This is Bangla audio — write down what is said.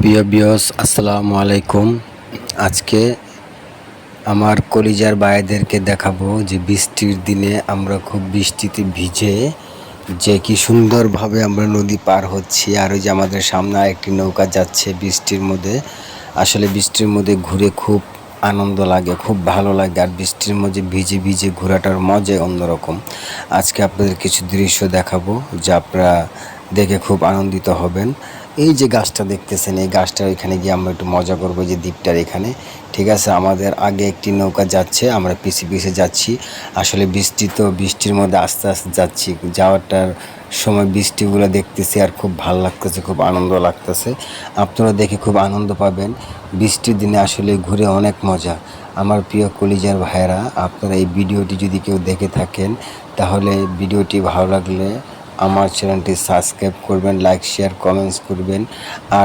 প্রিয় বিয়স আসসালামু আলাইকুম। আজকে আমার কলিজার ভাইদেরকে দেখাবো যে বৃষ্টির দিনে আমরা খুব বৃষ্টিতে ভিজে যে কি সুন্দরভাবে আমরা নদী পার হচ্ছি। আর ওই যে আমাদের সামনে একটি নৌকা যাচ্ছে বৃষ্টির মধ্যে। আসলে বৃষ্টির মধ্যে ঘুরে খুব আনন্দ লাগে, খুব ভালো লাগে। আর বৃষ্টির মধ্যে ভিজে ভিজে ঘোরাটার মজাই অন্যরকম। আজকে আপনাদের কিছু দৃশ্য দেখাবো যা আপনারা দেখে খুব আনন্দিত হবেন। এই যে গাছটা দেখতেছেন, এই গাছটার এখানে গিয়ে আমরা একটু মজা করবো, যে দ্বীপটার এখানে। ঠিক আছে, আমাদের আগে একটি নৌকা যাচ্ছে, আমরা পিছিয়ে পিছিয়ে যাচ্ছি। আসলে বৃষ্টি তো, বৃষ্টির মধ্যে আস্তে আস্তে যাচ্ছি। যাওয়াটার সময় বৃষ্টিগুলো দেখতেছি আর খুব ভালো লাগতেছে, খুব আনন্দ লাগতেছে। আপনারা দেখে খুব আনন্দ পাবেন। বৃষ্টির দিনে আসলে ঘুরে অনেক মজা। আমার প্রিয় কলিজার ভাইয়েরা, আপনারা এই ভিডিওটি যদি কেউ দেখে থাকেন, তাহলে ভিডিওটি ভালো লাগলে আমার চ্যানেলটি সাবস্ক্রাইব করবেন, লাইক শেয়ার কমেন্টস করবেন। আর